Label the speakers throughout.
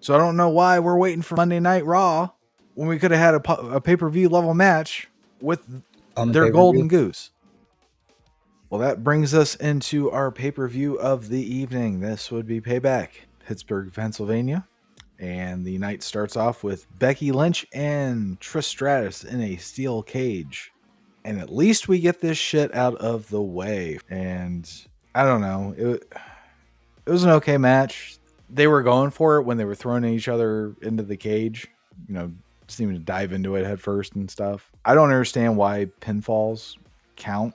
Speaker 1: So I don't know why we're waiting for Monday Night Raw when we could have had a pay-per-view level match with
Speaker 2: On the
Speaker 1: their
Speaker 2: pay-per-view?
Speaker 1: golden goose. Well, that brings us into our pay-per-view of the evening. This would be Payback, Pittsburgh, Pennsylvania. And the night starts off with Becky Lynch and Trish Stratus in a steel cage. And at least we get this shit out of the way. And I don't know. It was an okay match. They were going for it when they were throwing each other into the cage, seeming to dive into it head first and stuff. I don't understand why pinfalls count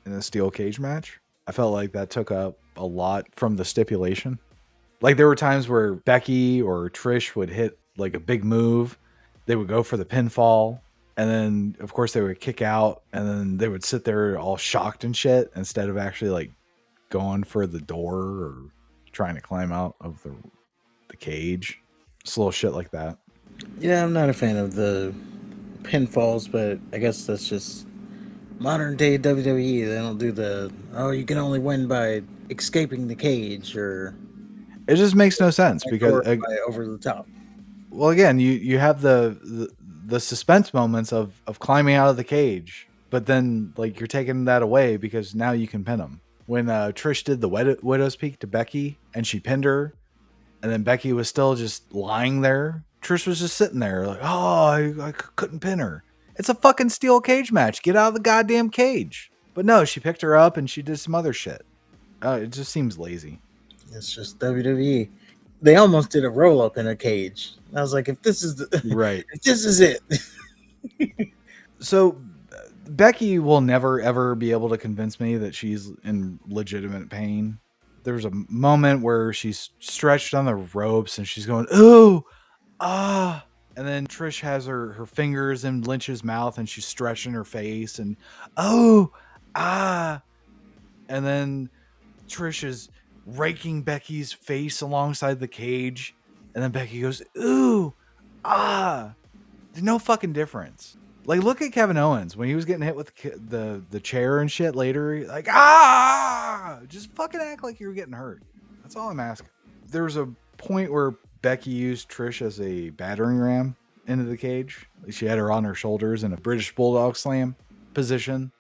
Speaker 1: in a steel cage match. I felt like that took up a lot from the stipulation. Like there were times where Becky or Trish would hit like a big move. They would go for the pinfall. And then of course they would kick out and then they would sit there all shocked and shit instead of actually like going for the door or trying to climb out of the cage. Just little shit like that.
Speaker 2: Yeah, I'm not a fan of the pinfalls, but I guess that's just modern day WWE. They don't do you can only win by escaping the cage or
Speaker 1: It just makes no sense because
Speaker 2: by over the top.
Speaker 1: well, again, you have the suspense moments of climbing out of the cage, but then like you're taking that away because now you can pin them. When Trish did the widow's peak to Becky and she pinned her, and then Becky was still just lying there. Trish was just sitting there like, oh, I couldn't pin her. It's a fucking steel cage match. Get out of the goddamn cage. But no, she picked her up and she did some other shit. It just seems lazy.
Speaker 2: It's just WWE. They almost did a roll up in a cage. I was like, if this is
Speaker 1: right,
Speaker 2: if this is it.
Speaker 1: So Becky will never ever be able to convince me that she's in legitimate pain. There's a moment where she's stretched on the ropes and she's going, ooh, ah. And then Trish has her fingers in Lynch's mouth and she's stretching her face and, oh, ah. And then Trish is raking Becky's face alongside the cage. And then Becky goes, ooh, ah. There's no fucking difference. Like, look at Kevin Owens when he was getting hit with the chair and shit later. Like, ah! Just fucking act like you were getting hurt. That's all I'm asking. There was a point where Becky used Trish as a battering ram into the cage. Like she had her on her shoulders in a British Bulldog slam position.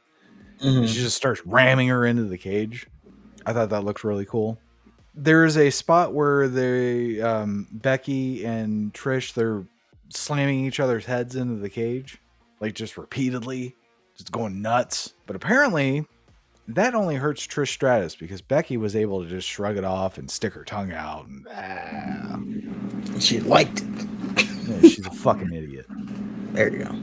Speaker 1: Mm-hmm. And she just starts ramming her into the cage. I thought that looked really cool. There is a spot where Becky and Trish, they're slamming each other's heads into the cage, like just repeatedly, just going nuts. But apparently that only hurts Trish Stratus because Becky was able to just shrug it off and stick her tongue out. And
Speaker 2: she liked it.
Speaker 1: Yeah, she's a fucking idiot.
Speaker 2: There you go.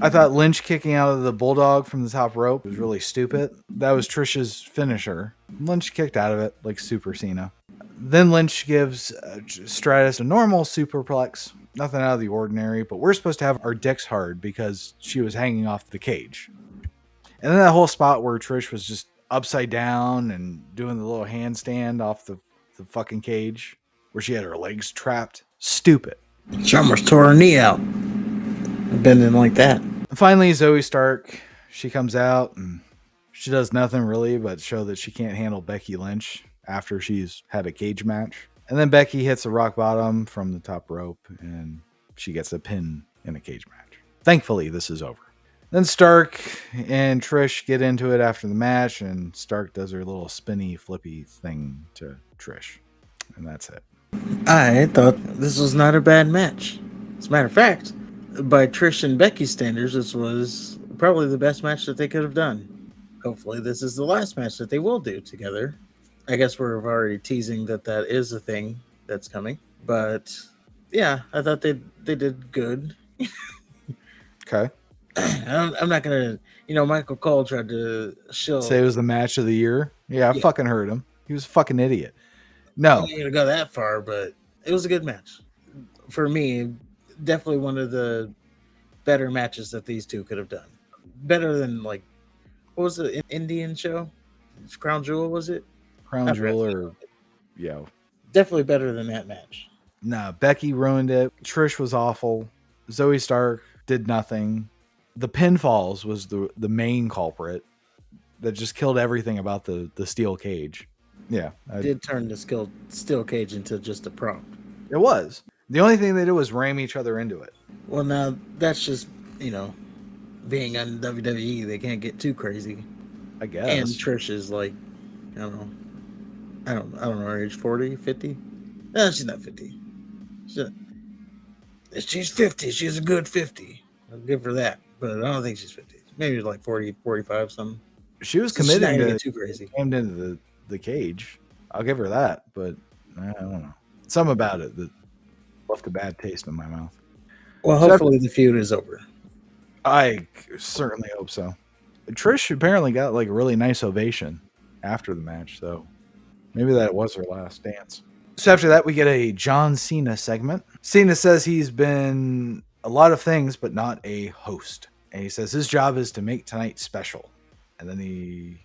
Speaker 1: I thought Lynch kicking out of the Bulldog from the top rope was really stupid. That was Trish's finisher. Lynch kicked out of it like Super Cena. Then Lynch gives Stratus a normal superplex. Nothing out of the ordinary, but we're supposed to have our dicks hard because she was hanging off the cage. And then that whole spot where Trish was just upside down and doing the little handstand off the fucking cage where she had her legs trapped. Stupid.
Speaker 2: She almost tore her knee out. Bending like that.
Speaker 1: And finally, Zoe Stark, she comes out and she does nothing really but show that she can't handle Becky Lynch after she's had a cage match. And then Becky hits a rock bottom from the top rope and she gets a pin in a cage match. Thankfully, this is over. Then Stark and Trish get into it after the match and Stark does her little spinny flippy thing to Trish. And that's it.
Speaker 2: I thought this was not a bad match. As a matter of fact, by Trish and Becky's standards, this was probably the best match that they could have done. Hopefully this is the last match that they will do together. I guess we're already teasing that is a thing that's coming. But yeah, I thought they did good.
Speaker 1: Okay.
Speaker 2: I'm not going to, Michael Cole tried to
Speaker 1: say it was the match of the year. Yeah, I fucking heard him. He was a fucking idiot. No.
Speaker 2: I'm not going to go that far, but it was a good match. For me, definitely one of the better matches that these two could have done. Better than, like, what was the Indian show? Crown Jewel, was it?
Speaker 1: Crown Jewel or, yeah.
Speaker 2: Definitely better than that match.
Speaker 1: Nah, Becky ruined it. Trish was awful. Zoe Stark did nothing. The pinfalls was the main culprit that just killed everything about the steel cage. Yeah.
Speaker 2: Did turn the steel cage into just a prop.
Speaker 1: It was. The only thing they did was ram each other into it.
Speaker 2: Well, now that's just being on WWE, they can't get too crazy.
Speaker 1: I
Speaker 2: And
Speaker 1: guess.
Speaker 2: Trish is like, I don't know, I don't know her age, 40, 50? No, she's not 50. She's, she's 50. She's a good 50. I'll give her that, but I don't think she's 50. Maybe like 40, 45, something.
Speaker 1: She was
Speaker 2: So she's not
Speaker 1: committing
Speaker 2: gonna
Speaker 1: to
Speaker 2: get too crazy.
Speaker 1: came into the cage. I'll give her that, but I don't know. Something about it that left a bad taste in my mouth.
Speaker 2: Well,
Speaker 1: So
Speaker 2: hopefully the feud is over.
Speaker 1: I certainly hope so. Trish apparently got like a really nice ovation after the match, so maybe that was her last dance. So after that, we get a John Cena segment. Cena says he's been a lot of things, but not a host. And he says his job is to make tonight special. And then he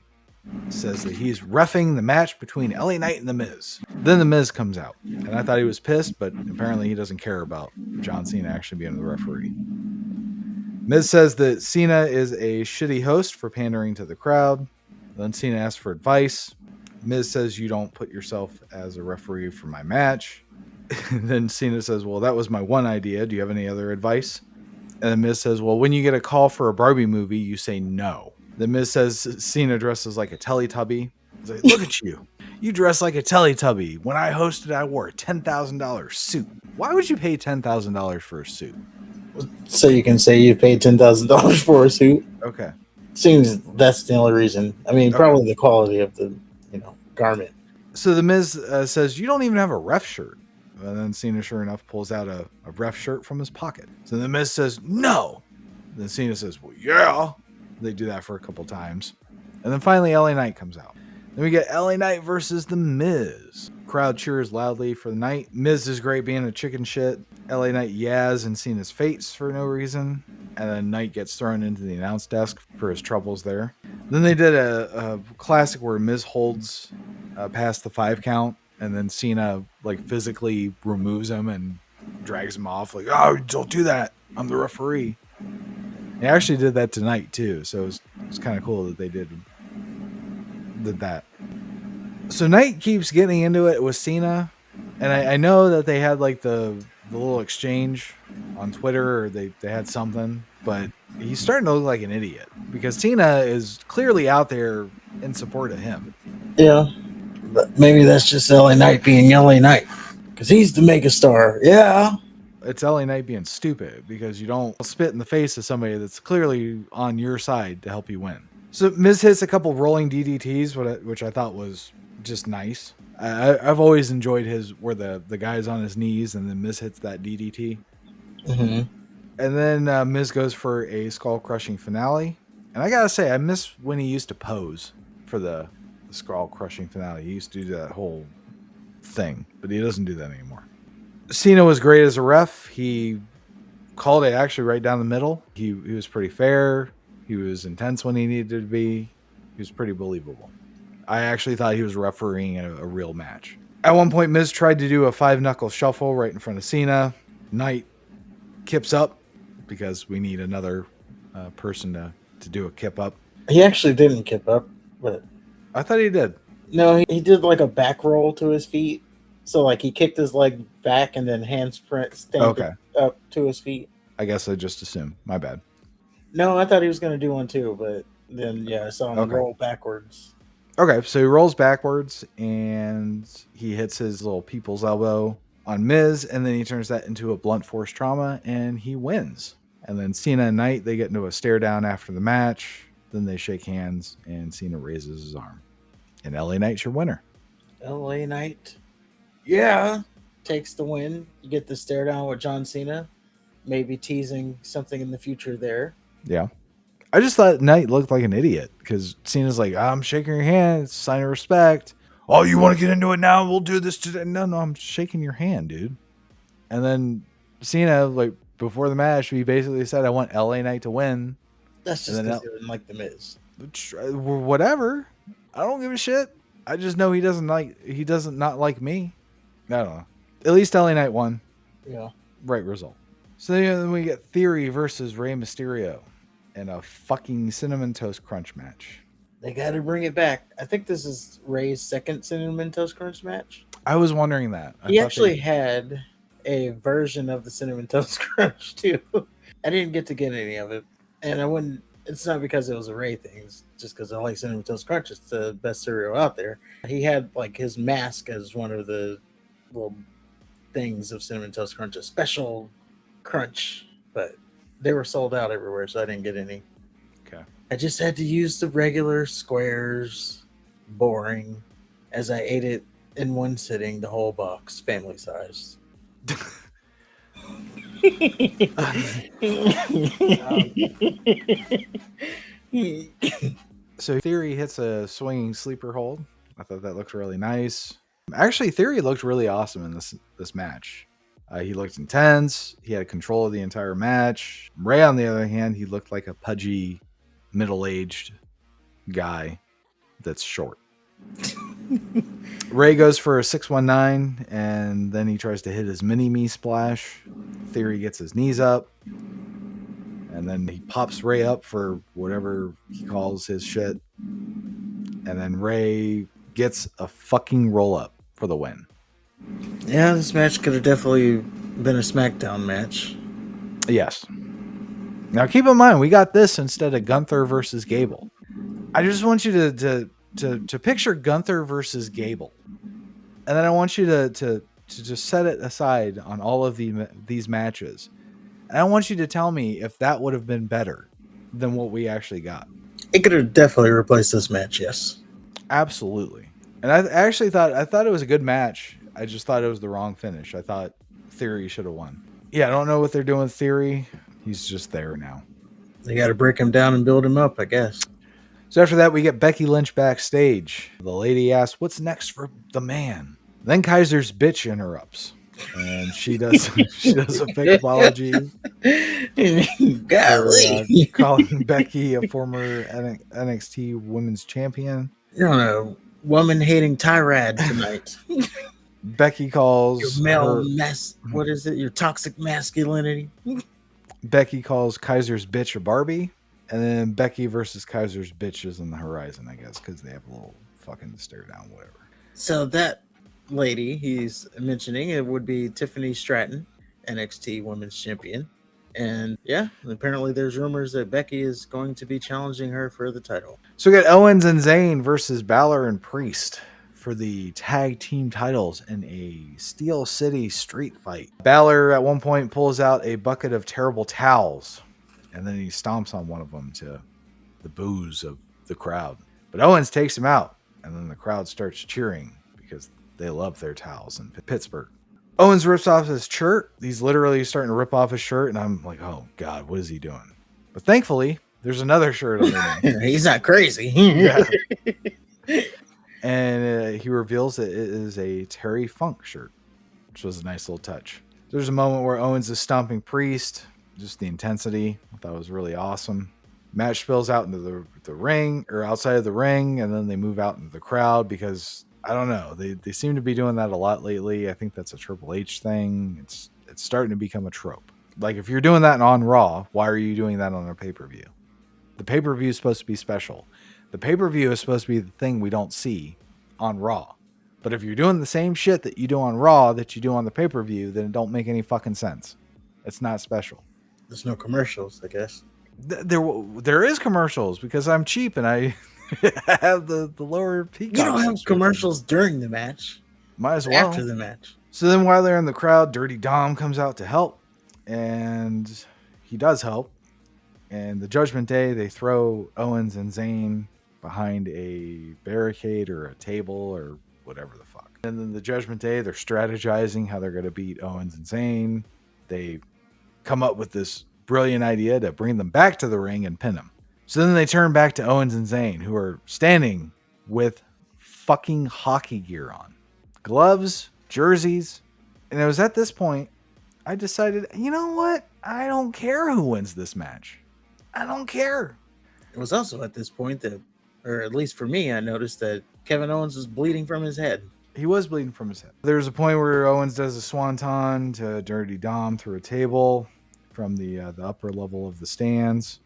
Speaker 1: says that he's reffing the match between LA Knight and The Miz. Then The Miz comes out. And I thought he was pissed, but apparently he doesn't care about John Cena actually being the referee. Miz says that Cena is a shitty host for pandering to the crowd. Then Cena asks for advice. Miz says, you don't put yourself as a referee for my match. Then Cena says, well, that was my one idea. Do you have any other advice? And then Miz says, well, when you get a call for a Barbie movie, you say no. Then Miz says Cena dresses like a Teletubby. He's like, look at you. You dress like a Teletubby. When I hosted, I wore a $10,000 suit. Why would you pay $10,000 for a suit?
Speaker 2: So you can say you paid $10,000 for a suit.
Speaker 1: Okay.
Speaker 2: Seems that's the only reason. I mean, probably the quality of the garment.
Speaker 1: So the Miz says, you don't even have a ref shirt. And then Cena, sure enough, pulls out a ref shirt from his pocket. So the Miz says, no. And then Cena says, well, yeah. They do that for a couple times. And then finally, LA Knight comes out. Then we get LA Knight versus the Miz. Crowd cheers loudly for the Knight. Miz is great being a chicken shit. LA Knight yas in Cena's face for no reason. And then Knight gets thrown into the announce desk for his troubles there. Then they did a classic where Miz holds past the 5 count. And then Cena like physically removes him and drags him off. Like, oh, don't do that. I'm the referee. They actually did that tonight too. So it was kind of cool that they did that. So Knight keeps getting into it with Cena. And I know that they had like the little exchange on Twitter, or they had something, but he's starting to look like an idiot because Cena is clearly out there in support of him.
Speaker 2: Yeah. But maybe that's just LA Knight being LA Knight because he's the megastar. Yeah.
Speaker 1: It's LA Knight being stupid because you don't spit in the face of somebody that's clearly on your side to help you win. So Miz hits a couple rolling DDTs, which I thought was just nice. I've always enjoyed where the guy's on his knees and then Miz hits that DDT.
Speaker 2: Mm-hmm.
Speaker 1: And then Miz goes for a skull crushing finale. And I gotta say, I miss when he used to pose for the skull crushing finale. He used to do that whole thing, but he doesn't do that anymore. Cena was great as a ref. He called it actually right down the middle. He was pretty fair. He was intense when he needed to be. He was pretty believable. I actually thought he was refereeing a real match. At one point, Miz tried to do a 5-knuckle shuffle right in front of Cena. Knight kips up because we need another person to do a kip up.
Speaker 2: He actually didn't kip up, but
Speaker 1: I thought he did.
Speaker 2: No, he did like a back roll to his feet. So like he kicked his leg back and then stand up to his feet.
Speaker 1: I guess I just assumed. My bad.
Speaker 2: No, I thought he was going to do one too, but then I saw him roll backwards.
Speaker 1: Okay, so he rolls backwards and he hits his little people's elbow on Miz, and then he turns that into a blunt force trauma and he wins. And then Cena and Knight, they get into a stare down after the match. Then they shake hands and Cena raises his arm. And LA Knight's your winner.
Speaker 2: LA Knight, yeah, takes the win. You get the stare down with John Cena, maybe teasing something in the future there.
Speaker 1: Yeah. I just thought Knight looked like an idiot because Cena's like, I'm shaking your hand. It's a sign of respect. Oh, you want to get into it now? We'll do this today. No, I'm shaking your hand, dude. And then Cena, like before the match, he basically said, I want LA Knight to win.
Speaker 2: That's just because he didn't like The Miz.
Speaker 1: Whatever. I don't give a shit. I just know he doesn't not like me. I don't know. At least LA Knight won.
Speaker 2: Yeah.
Speaker 1: Right result. So then we get Theory versus Rey Mysterio in a fucking Cinnamon Toast Crunch match.
Speaker 2: They got to bring it back. I think this is Rey's second Cinnamon Toast Crunch match.
Speaker 1: I was wondering that.
Speaker 2: He actually had a version of the Cinnamon Toast Crunch too. I didn't get any of it, and I wouldn't. It's not because it was a Ray thing. It's just because I like Cinnamon Toast Crunch. It's the best cereal out there. He had like his mask as one of the little things of Cinnamon Toast Crunch, a special crunch, but they were sold out everywhere, so I didn't get any.
Speaker 1: Okay.
Speaker 2: I just had to use the regular squares, boring, as I ate it in one sitting, the whole box, family size.
Speaker 1: So Theory hits a swinging sleeper hold. I thought that looked really nice. Actually, Theory looked really awesome in this match. He looked intense. He had control of the entire match. Ray, on the other hand, he looked like a pudgy, middle-aged guy that's short. Ray goes for a 619, and then he tries to hit his mini-me splash. Theory gets his knees up, and then he pops Ray up for whatever he calls his shit. And then Ray gets a fucking roll-up for the win.
Speaker 2: Yeah, this match could have definitely been a SmackDown match.
Speaker 1: Yes. Now keep in mind, we got this instead of Gunther versus Gable. I just want you to picture Gunther versus Gable, and then I want you to just set it aside on all of these matches, and I want you to tell me if that would have been better than what we actually got.
Speaker 2: It could have definitely replaced this match. Yes,
Speaker 1: absolutely. And I actually thought it was a good match. I just thought it was the wrong finish. I thought Theory should have won. Yeah, I don't know what they're doing with Theory. He's just there now.
Speaker 2: They got to break him down and build him up, I guess.
Speaker 1: So after that, we get Becky Lynch backstage. The lady asks, "What's next for the man?" Then Kaiser's bitch interrupts, and she does a fake apology
Speaker 2: Golly.
Speaker 1: for calling Becky a former NXT Women's Champion.
Speaker 2: You're on a woman-hating tirade tonight.
Speaker 1: Becky calls
Speaker 2: your male what is it? Your toxic masculinity.
Speaker 1: Becky calls Kaiser's bitch a Barbie. And then Becky versus Kaiser's bitch is on the horizon, I guess, because they have a little fucking stare down, whatever.
Speaker 2: So that lady he's mentioning, it would be Tiffany Stratton, NXT Women's Champion. And yeah, apparently there's rumors that Becky is going to be challenging her for the title.
Speaker 1: So we got Owens and Zayn versus Balor and Priest for the tag team titles in a Steel City street fight. Balor at one point pulls out a bucket of terrible towels, and then he stomps on one of them to the boos of the crowd. But Owens takes him out, and then the crowd starts cheering because they love their towels in Pittsburgh. Owens rips off his shirt. He's literally starting to rip off his shirt, and I'm like, oh, God, what is he doing? But thankfully, there's another shirt underneath.
Speaker 2: He's not crazy.
Speaker 1: Yeah. And he reveals that it is a Terry Funk shirt, which was a nice little touch. There's a moment where Owens is stomping Priest. Just the intensity, I thought it was really awesome. Match spills out into the ring, or outside of the ring, and then they move out into the crowd because, I don't know, they seem to be doing that a lot lately. I think that's a Triple H thing. It's starting to become a trope. Like, if you're doing that on Raw, why are you doing that on a pay-per-view? The pay-per-view is supposed to be special. The pay-per-view is supposed to be the thing we don't see on Raw. But if you're doing the same shit that you do on Raw that you do on the pay-per-view, then it don't make any fucking sense. It's not special.
Speaker 2: There's no commercials, I guess.
Speaker 1: There is commercials because I'm cheap and I have the lower Peacock.
Speaker 2: You don't have commercials during the match.
Speaker 1: Might as well.
Speaker 2: After the match.
Speaker 1: So then while they're in the crowd, Dirty Dom comes out to help. And he does help. And the Judgment Day, they throw Owens and Zayn behind a barricade or a table or whatever the fuck. And then the Judgment Day, they're strategizing how they're going to beat Owens and Zayn. They come up with this brilliant idea to bring them back to the ring and pin them. So then they turn back to Owens and Zayn, who are standing with fucking hockey gear on. Gloves, jerseys. And it was at this point, I decided, you know what? I don't care who wins this match. I don't care.
Speaker 2: It was also at this point that, or at least for me, I noticed that Kevin Owens was bleeding from his head.
Speaker 1: He was bleeding from his head. There's a point where Owens does a swanton to Dirty Dom through a table from the upper level of the stands.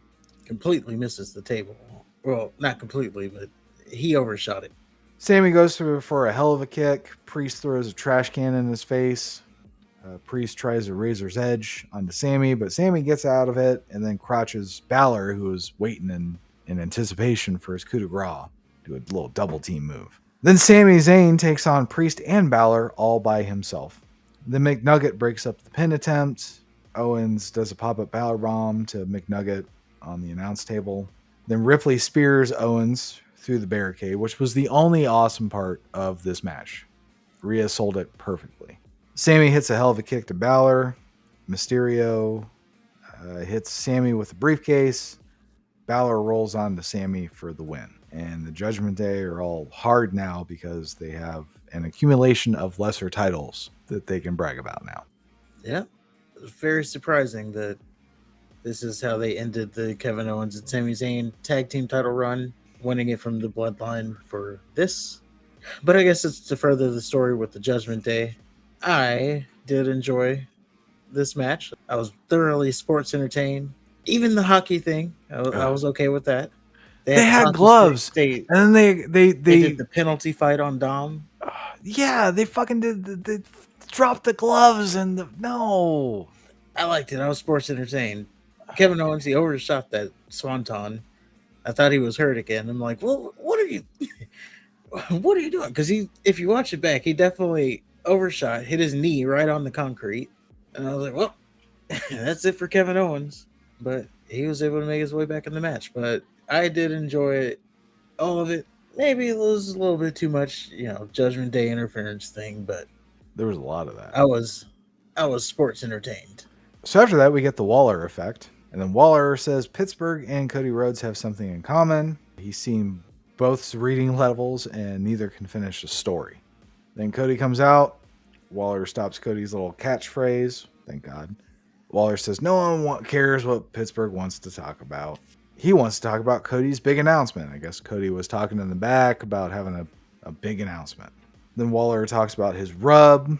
Speaker 2: Completely misses the table. Well, not completely, but he overshot it.
Speaker 1: Sammy goes for a hell of a kick. Priest throws a trash can in his face. Priest tries a razor's edge onto Sammy, but Sammy gets out of it and then crotches Balor, who was waiting in anticipation for his coup de grace, do a little double team move. Then Sami Zayn takes on Priest and Balor all by himself. Then McNugget breaks up the pin attempt. Owens does a pop-up Balor bomb to McNugget on the announce table. Then Ripley spears Owens through the barricade, which was the only awesome part of this match. Rhea sold it perfectly. Sammy hits a hell of a kick to Balor. Mysterio hits Sammy with a briefcase. Balor rolls on to Sammy for the win. And the Judgment Day are all hard now because they have an accumulation of lesser titles that they can brag about now.
Speaker 2: Yeah. It's very surprising that this is how they ended the Kevin Owens and Sami Zayn tag team title run, winning it from the Bloodline for this. But I guess it's to further the story with the Judgment Day. I did enjoy this match. I was thoroughly sports entertained. Even the hockey thing, I was okay with that.
Speaker 1: They had gloves, and then they
Speaker 2: did the penalty fight on Dom.
Speaker 1: Yeah, they fucking did. They dropped the gloves and no.
Speaker 2: I liked it. I was sports entertained. Kevin Owens, he overshot that swanton. I thought he was hurt again. I'm like, well, what are you doing? Because if you watch it back, he definitely overshot, hit his knee right on the concrete, and I was like, well, that's it for Kevin Owens. But he was able to make his way back in the match. But I did enjoy all of it. Maybe it was a little bit too much, Judgment Day interference thing, but
Speaker 1: there was a lot of that.
Speaker 2: I was sports entertained.
Speaker 1: So after that, we get the Waller effect. And then Waller says Pittsburgh and Cody Rhodes have something in common. He's seen both's reading levels and neither can finish a story. Then Cody comes out. Waller stops Cody's little catchphrase. Thank God. Waller says no one cares what Pittsburgh wants to talk about. He wants to talk about Cody's big announcement. I guess Cody was talking in the back about having a big announcement. Then Waller talks about his rub.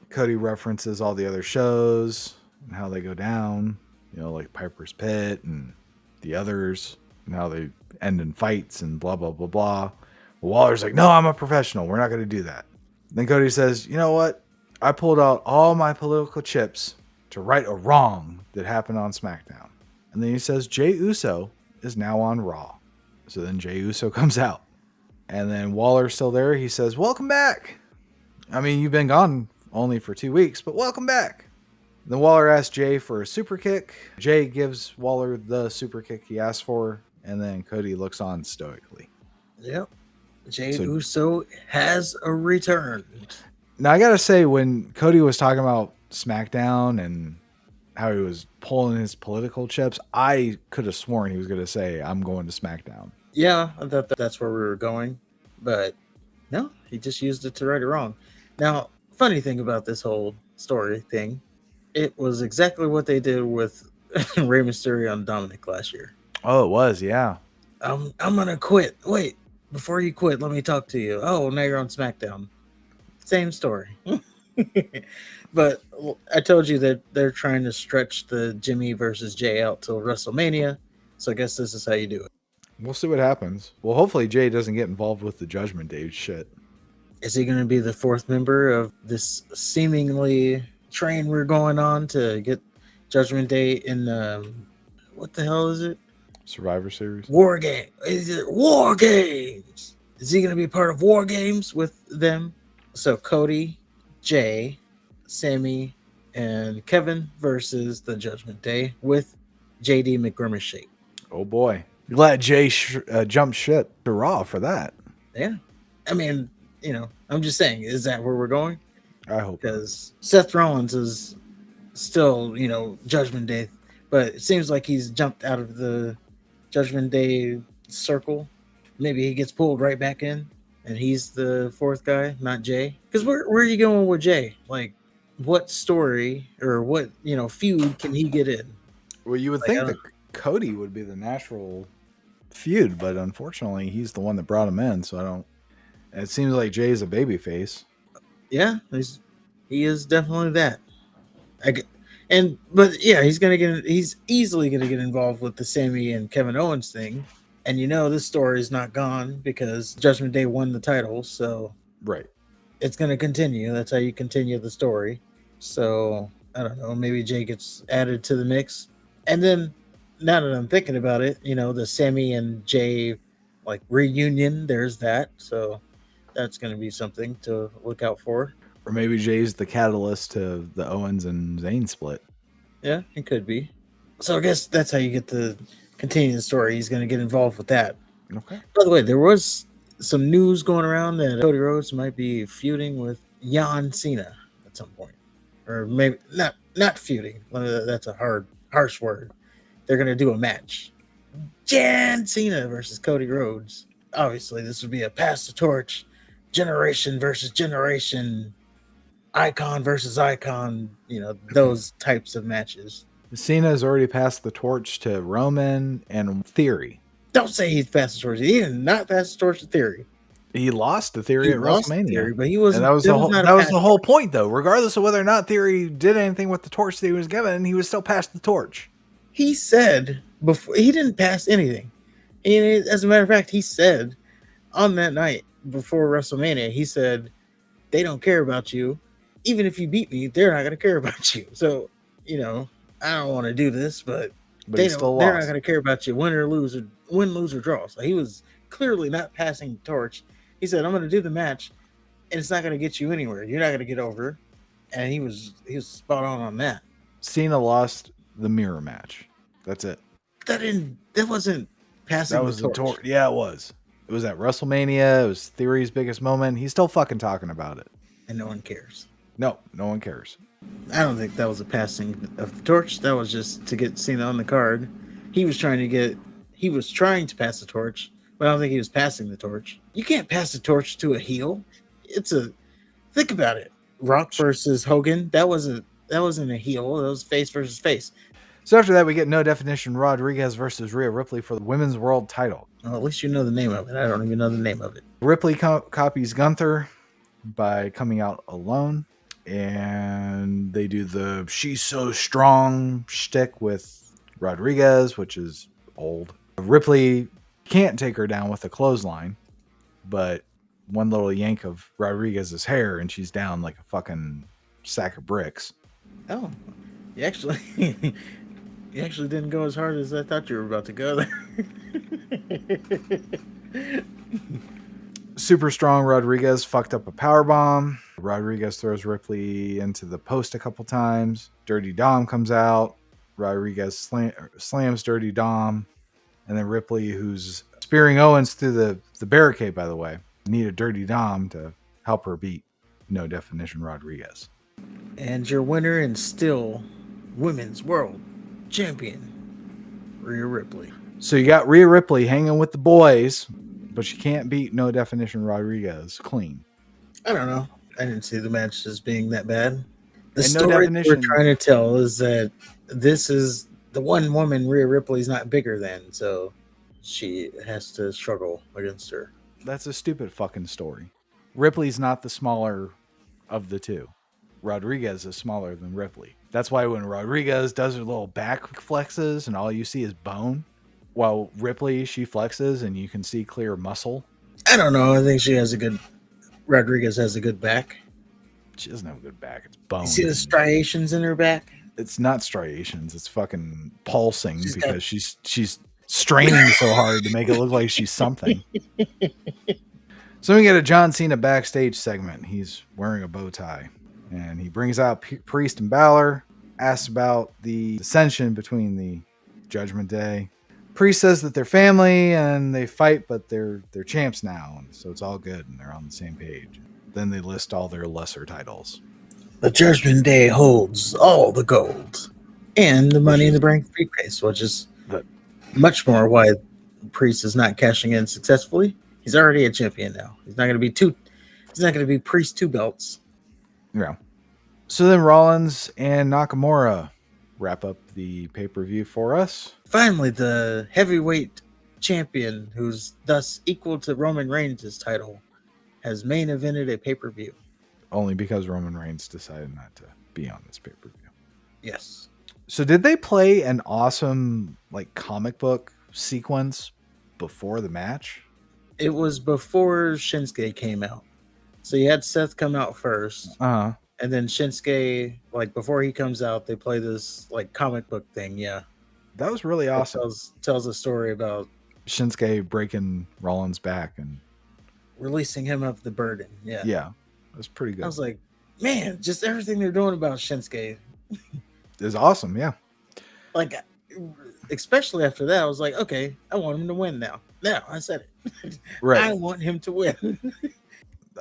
Speaker 1: Cody references all the other shows and how they go down, like Piper's Pit and the others, and how they end in fights and blah, blah, blah, blah. Waller's like, no, I'm a professional. We're not going to do that. Then Cody says, you know what? I pulled out all my political chips to right a wrong that happened on SmackDown. And then he says Jey Uso is now on Raw. So then Jey Uso comes out. And then Waller's still there. He says, welcome back. I mean, you've been gone only for 2 weeks, but welcome back. Then Waller asks Jey for a super kick. Jey gives Waller the super kick he asked for. And then Cody looks on stoically.
Speaker 2: Yep. Jey Uso has returned.
Speaker 1: Now, I got to say, when Cody was talking about SmackDown and how he was pulling his political chips, I could have sworn he was going to say, I'm going to SmackDown.
Speaker 2: Yeah, I thought that's where we were going. But no, he just used it to right it wrong. Now, funny thing about this whole story thing, it was exactly what they did with Rey Mysterio and Dominic last year.
Speaker 1: Oh, it was, yeah.
Speaker 2: I'm going to quit. Wait, before you quit, let me talk to you. Oh, now you're on SmackDown. Same story. But I told you that they're trying to stretch the Jimmy versus Jey out till WrestleMania. So I guess this is how you do it.
Speaker 1: We'll see what happens. Well, hopefully Jey doesn't get involved with the Judgment Day shit.
Speaker 2: Is he going to be the fourth member of this seemingly train we're going on to get Judgment Day in what the hell is it?
Speaker 1: Survivor Series?
Speaker 2: War Game. Is it War Games? Is he going to be part of War Games with them? So Cody, Jey, Sammy, and Kevin versus the Judgment Day with JD McGrimace.
Speaker 1: Oh boy. Glad Jey jumped ship to Raw for that.
Speaker 2: Yeah. I mean, I'm just saying, is that where we're going?
Speaker 1: I hope.
Speaker 2: Because Seth Rollins is still, Judgment Day, but it seems like he's jumped out of the Judgment Day circle. Maybe he gets pulled right back in and he's the fourth guy, not Jey. Because where are you going with Jey? Like, what story or what, feud can he get in?
Speaker 1: Well, you would think that Cody would be the natural feud, but unfortunately he's the one that brought him in, so I don't. It seems like Jay's a babyface.
Speaker 2: Yeah, he is definitely that. But he's easily gonna get involved with the Sammy and Kevin Owens thing, and this story is not gone because Judgment Day won the title, so
Speaker 1: right,
Speaker 2: it's gonna continue. That's how you continue the story. So I don't know. Maybe Jay gets added to the mix. And then now that I'm thinking about it, the Sammy and Jay like reunion. There's that. So that's going to be something to look out for.
Speaker 1: Or maybe Jay's the catalyst to the Owens and Zayn split.
Speaker 2: Yeah, it could be. So I guess that's how you get to continue the story. He's going to get involved with that.
Speaker 1: Okay.
Speaker 2: By the way, there was some news going around that Cody Rhodes might be feuding with John Cena at some point, or maybe not feuding. That's a harsh word. They're going to do a match. John Cena versus Cody Rhodes. Obviously, this would be a pass the torch, generation versus generation, icon versus icon. Those types of matches.
Speaker 1: Cena's already passed the torch to Roman and Theory.
Speaker 2: Don't say he's passed the torch. He did not pass the torch to Theory.
Speaker 1: He lost to Theory
Speaker 2: He
Speaker 1: at
Speaker 2: lost
Speaker 1: WrestleMania,
Speaker 2: Theory, but he
Speaker 1: and
Speaker 2: wasn't.
Speaker 1: that was
Speaker 2: That
Speaker 1: the
Speaker 2: was
Speaker 1: whole.
Speaker 2: not a
Speaker 1: That was
Speaker 2: pass.
Speaker 1: the whole point, though. Regardless of whether or not Theory did anything with the torch that he was given, he was still passed the torch.
Speaker 2: He said before he didn't pass anything. And as a matter of fact, he said on that night before WrestleMania, he said they don't care about you. Even if you beat me, they're not going to care about you. So, I don't want to do this, but
Speaker 1: But he still
Speaker 2: they're not
Speaker 1: lost.
Speaker 2: going to care about you, win, lose, or draw. So he was clearly not passing the torch. He said, I'm going to do the match, and it's not going to get you anywhere. You're not going to get over. And he was spot on that.
Speaker 1: Cena lost the mirror match. That's it.
Speaker 2: That wasn't passing
Speaker 1: That was
Speaker 2: the
Speaker 1: the
Speaker 2: torch.
Speaker 1: torch. Yeah, it was. It was at WrestleMania. It was Theory's biggest moment. He's still fucking talking about it.
Speaker 2: And no one cares.
Speaker 1: No one cares.
Speaker 2: I don't think that was a passing of the torch. That was just to get Cena on the card. He was trying to pass the torch, but I don't think he was passing the torch. You can't pass the torch to a heel. Think about it. Rock versus Hogan. That wasn't a heel. That was face versus face.
Speaker 1: So after that, we get No Definition Rodriguez versus Rhea Ripley for the Women's World title.
Speaker 2: Well, at least you know the name of it. I don't even know the name of it.
Speaker 1: Ripley copies Gunther by coming out alone, and they do the "she's so strong" shtick with Rodriguez, which is old. Ripley can't take her down with a clothesline, but one little yank of Rodriguez's hair and she's down like a fucking sack of bricks.
Speaker 2: Oh, you actually you actually didn't go as hard as I thought you were about to go there.
Speaker 1: Super strong Rodriguez fucked up a powerbomb. Rodriguez throws Ripley into the post a couple times. Dirty Dom comes out. Rodriguez slams Dirty Dom. And then Ripley, who's spearing Owens through the barricade, by the way, needed Dirty Dom to help her beat No Definition Rodriguez.
Speaker 2: And your winner and still Women's World Champion, Rhea Ripley.
Speaker 1: So you got Rhea Ripley hanging with the boys, but she can't beat No Definition Rodriguez clean.
Speaker 2: I don't know. I didn't see the match as being that bad. The
Speaker 1: And
Speaker 2: story we're trying to tell is that this is the one woman Rhea Ripley's not bigger than, so she has to struggle against her.
Speaker 1: That's a stupid fucking story. Ripley's not the smaller of the two. Rodriguez is smaller than Ripley. That's why when Rodriguez does her little back flexes and all you see is bone, while Ripley, she flexes and you can see clear muscle.
Speaker 2: I don't know. I think Rodriguez has a good back.
Speaker 1: She doesn't have a good back. It's bone.
Speaker 2: You see the striations in her back?
Speaker 1: It's not striations. It's fucking pulsing because she's straining so hard to make it look like she's something. So we get a John Cena backstage segment. He's wearing a bow tie. And he brings out Priest and Balor, asks about the dissension between the Judgment Day. Priest says that they're family and they fight, but they're champs now. And so it's all good and they're on the same page. Then they list all their lesser titles.
Speaker 2: The Judgment Day holds all the gold and the Money in the Bank briefcase, which is much more why Priest is not cashing in successfully. He's already a champion now. He's not going to be Priest 2 belts.
Speaker 1: Yeah. So then Rollins and Nakamura wrap up the pay-per-view for us.
Speaker 2: Finally, the heavyweight champion, who's thus equal to Roman Reigns' title, has main evented a pay-per-view.
Speaker 1: Only because Roman Reigns decided not to be on this pay-per-view.
Speaker 2: Yes.
Speaker 1: So did they play an awesome comic book sequence before the match?
Speaker 2: It was before Shinsuke came out. So you had Seth come out first.
Speaker 1: Uh-huh.
Speaker 2: And then Shinsuke, like before he comes out, they play this like comic book thing. Yeah,
Speaker 1: That was really
Speaker 2: it
Speaker 1: awesome.
Speaker 2: tells a story about
Speaker 1: Shinsuke breaking Rollins' back, and
Speaker 2: releasing him of the burden. Yeah,
Speaker 1: yeah, it was pretty
Speaker 2: I
Speaker 1: good.
Speaker 2: was like, man, just everything they're doing about Shinsuke,
Speaker 1: It was awesome. Yeah.
Speaker 2: like, especially after that, I was like, okay, I want him to win now. Now I said it,
Speaker 1: Right.
Speaker 2: I want him to win.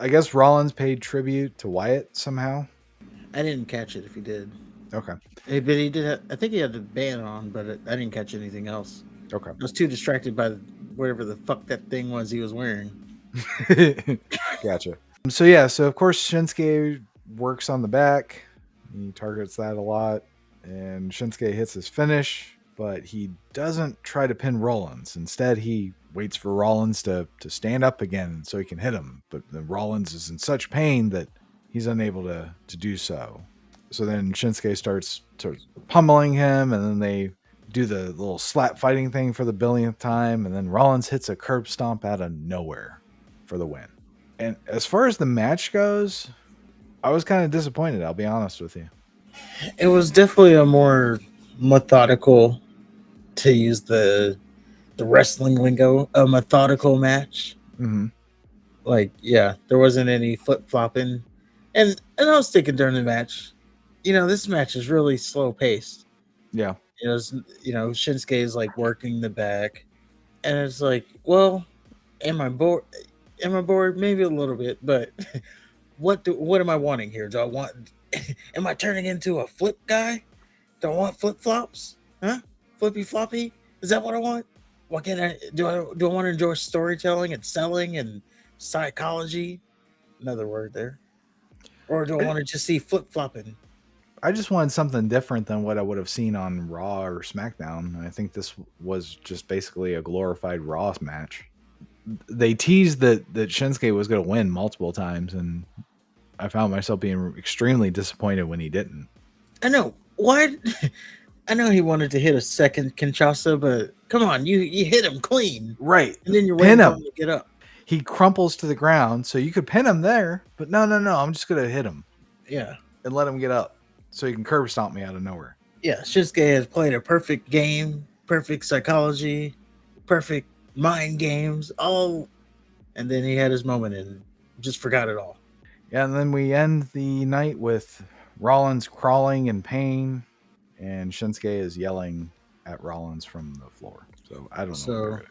Speaker 1: I guess Rollins paid tribute to Wyatt somehow.
Speaker 2: I didn't catch it if he did.
Speaker 1: Okay.
Speaker 2: But he did. I think he had the band on, but I didn't catch anything else.
Speaker 1: Okay.
Speaker 2: I was too distracted by whatever the fuck that thing was he was wearing.
Speaker 1: Gotcha. So yeah, so of course Shinsuke works on the back. He targets that a lot, and Shinsuke hits his finish, but he doesn't try to pin Rollins. Instead, he waits for Rollins to stand up again so he can hit him. But then Rollins is in such pain that he's unable to do so. So then Shinsuke starts pummeling him, and then they do the little slap fighting thing for the billionth time, and then Rollins hits a curb stomp out of nowhere for the win. And as far as the match goes, I was kind of disappointed, I'll be honest with you.
Speaker 2: It was definitely a more methodical, to use the wrestling lingo, a methodical match.
Speaker 1: Mm-hmm.
Speaker 2: Like, yeah, there wasn't any flip flopping, and I was thinking during the match, this match is really slow paced.
Speaker 1: Yeah.
Speaker 2: Shinsuke is like working the back, and it's like, well, am I bored? Am I bored? Maybe a little bit, but what am I wanting here? Do I want? Am I turning into a flip guy? Do I want flip flops? Huh? Flippy floppy? Is that what I want? What can I do? I want to enjoy storytelling and selling and psychology? Another word there. Or do I want to just see flip flopping?
Speaker 1: I just wanted something different than what I would have seen on Raw or SmackDown. And I think this was just basically a glorified Raw match. They teased that Shinsuke was going to win multiple times, and I found myself being extremely disappointed when he didn't.
Speaker 2: I know. Why? I know he wanted to hit a second Kinshasa, but come on, you hit him clean.
Speaker 1: Right.
Speaker 2: And then you're
Speaker 1: Pin
Speaker 2: waiting for
Speaker 1: him.
Speaker 2: him to get up.
Speaker 1: He crumples to the ground, so you could pin him there, but no, I'm just going to hit him.
Speaker 2: Yeah.
Speaker 1: And let him get up so he can curb stomp me out of nowhere.
Speaker 2: Yeah, Shinsuke has played a perfect game, perfect psychology, perfect mind games, all, and then he had his moment and just forgot it all.
Speaker 1: Yeah, and then we end the night with Rollins crawling in pain, and Shinsuke is yelling at Rollins from the floor. So I don't know what they're
Speaker 2: So
Speaker 1: gonna do.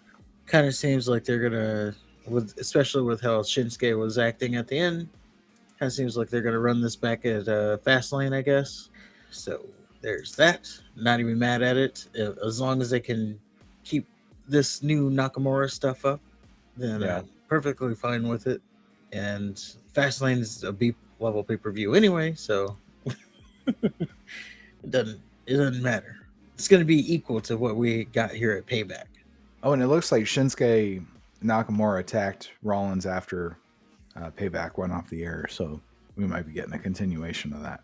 Speaker 2: kind of seems like they're gonna, especially with how Shinsuke was acting at the end, kind of seems like they're gonna run this back at Fastlane, I guess. So there's that. Not even mad at it, as long as they can keep this new Nakamura stuff up, then
Speaker 1: Yeah.
Speaker 2: perfectly fine with it. And Fastlane is a B level pay per view anyway, so it doesn't matter. It's going to be equal to what we got here at Payback.
Speaker 1: Oh, and it looks like Shinsuke Nakamura attacked Rollins after Payback went off the air, so we might be getting a continuation of that,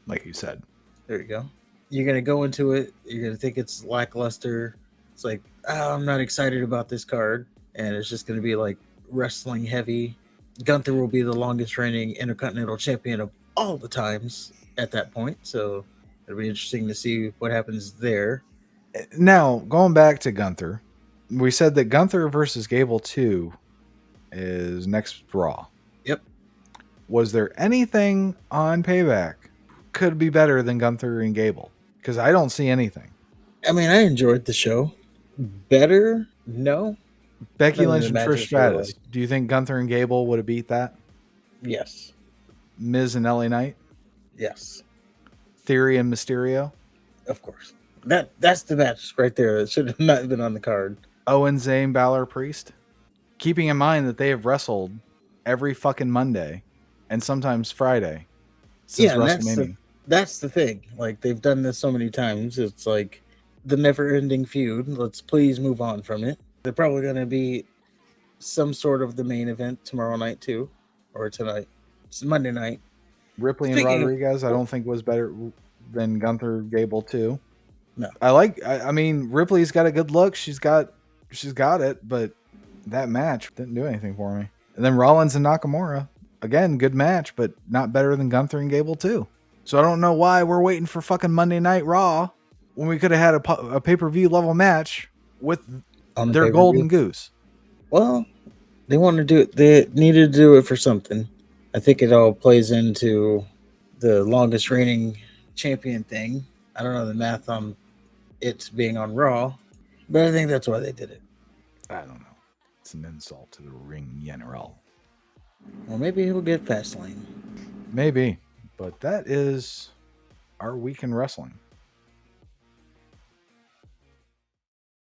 Speaker 1: like you said.
Speaker 2: There you go. You're going to go into it. You're going to think it's lackluster. It's like, oh, I'm not excited about this card. And it's just going to be like wrestling heavy. Gunther will be the longest reigning Intercontinental Champion of all the times at that point. So it'll be interesting to see what happens there.
Speaker 1: Now, going back to Gunther, we said that Gunther versus Gable 2 is next Raw.
Speaker 2: Yep.
Speaker 1: Was there anything on Payback could be better than Gunther and Gable? Because I don't see anything.
Speaker 2: I mean, I enjoyed the show. Better? No.
Speaker 1: Becky
Speaker 2: None of
Speaker 1: Lynch
Speaker 2: the
Speaker 1: and
Speaker 2: matches
Speaker 1: Trish
Speaker 2: were
Speaker 1: Stratus. Do you think Gunther and Gable would have beat that?
Speaker 2: Yes.
Speaker 1: Miz and LA Knight?
Speaker 2: Yes.
Speaker 1: Theory and Mysterio?
Speaker 2: Of course. That's the match right there. That should have not been on the card.
Speaker 1: Owen, Zayn, Balor, Priest? Keeping in mind that they have wrestled every fucking Monday and sometimes Friday since WrestleMania.
Speaker 2: That's the thing. Like, they've done this so many times. It's like the never-ending feud. Let's please move on from it. They're probably going to be some sort of the main event tomorrow night too, or tonight. It's Monday night.
Speaker 1: Ripley and Rodriguez, I don't think was better than Gunther Gable 2.
Speaker 2: No.
Speaker 1: I mean, Ripley's got a good look. She's got it, but that match didn't do anything for me. And then Rollins and Nakamura, again, good match, but not better than Gunther and Gable too. So I don't know why we're waiting for fucking Monday Night Raw when we could have had a pay-per-view level match with
Speaker 2: On the
Speaker 1: their
Speaker 2: pay-per-view.
Speaker 1: golden goose.
Speaker 2: Well, they want to do it. They needed to do it for something. I think it all plays into the longest reigning champion thing. I don't know the math on it being on Raw, but I think that's why they did it.
Speaker 1: I don't know. It's an insult to the ring general.
Speaker 2: Or maybe he'll get Fastlane.
Speaker 1: Maybe, but that is our week in wrestling.